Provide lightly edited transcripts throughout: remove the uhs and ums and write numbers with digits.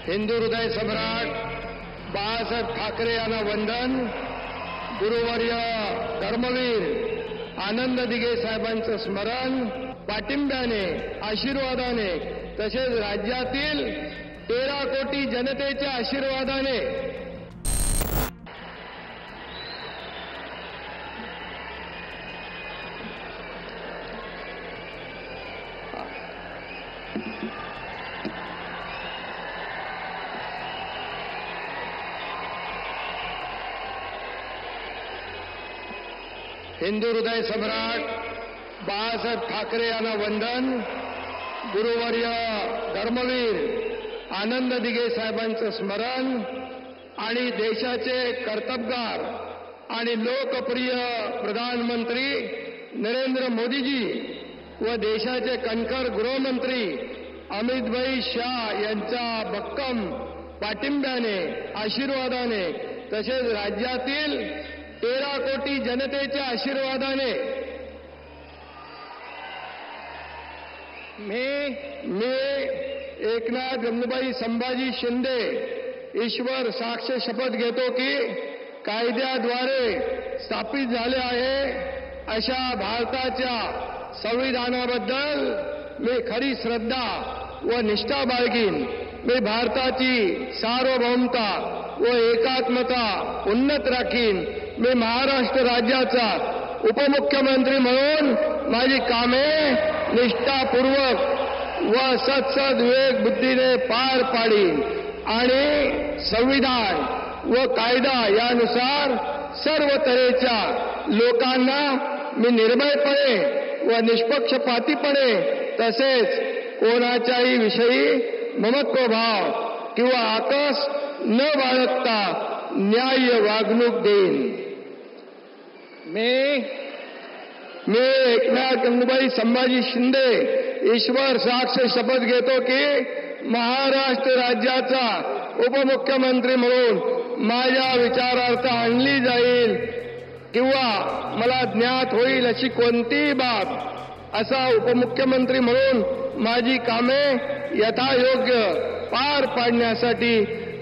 हिंदू हृदय सम्राट बाळासाहेब ठाकरे यांना वंदन. गुरुवर्य धर्मवीर आनंद दिघे साहेबांचं स्मरण. पाठिंब्याने, आशीर्वादाने तसेच राज्यातील 13 कोटी जनतेच्या आशीर्वादाने हिंदू हृदय सम्राट बाळासाहेब ठाकरे यांना वंदन. गुरुवर्य धर्मवीर आनंद दिघे साहेबांचं स्मरण आणि देशाचे कर्तबगार आणि लोकप्रिय प्रधानमंत्री नरेंद्र मोदीजी व देशाचे कणखर गृहमंत्री अमितभाई शाह यांच्या भक्कम पाठिंब्याने, आशीर्वादाने तसेच राज्यातील 13 कोटी जनतेच्या आशीर्वादाने मी एकनाथ गंगूबाई संभाजी शिंदे ईश्वर साक्ष शपथ घेतो की कायद्याद्वारे स्थापित झाले आहे अशा भारताच्या संविधानाबद्दल मी खरी श्रद्धा व निष्ठा बाळगीन. मी भारताची सार्वभौमता व एकात्मता उन्नत राखीन. मी महाराष्ट्र राज्याचा उपमुख्यमंत्री म्हणून माझी कामे निष्ठापूर्वक व सत्सद्विवेक बुद्धीने पार पाडीन आणि संविधान व कायदा यानुसार सर्व तऱ्हेच्या लोकांना मी निर्भयपणे व निष्पक्षपातीपणे तसेच कोणाच्याही विषयी ममत्वभाव किंवा आकस न बाळगता न्याय्य वागणूक देईन. मी एकनाथ गंगूबाई संभाजी शिंदे ईश्वर साक्ष शपथ घेतो की महाराष्ट्र राज्याचा उपमुख्यमंत्री म्हणून माझ्या विचारार्थ आणली जाईल किंवा मला ज्ञात होईल अशी कोणतीही बाब असा उपमुख्यमंत्री म्हणून माझी कामे यथायोग्य पार पाडण्यासाठी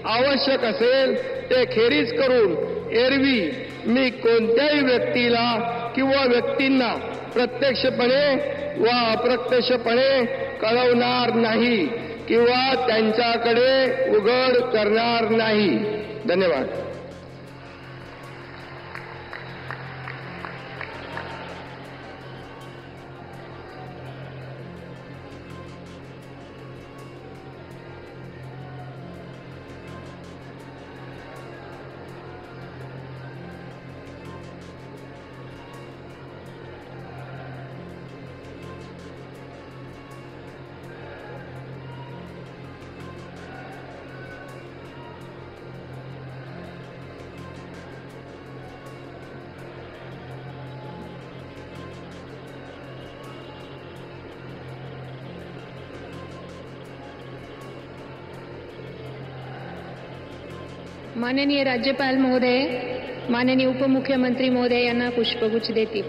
आवश्यक असेल ते खेरीज करून एरवी मी कोणत्याही व्यक्तीला किंवा व्यक्तींना प्रत्यक्षपणे व अप्रत्यक्षपणे कळवणार नाही किंवा त्यांच्याकडे उघड करणार नाही. धन्यवाद. माननीय राज्यपाल महोदय, माननीय उपमुख्यमंत्री महोदय यांना पुष्पगुच्छ देतील.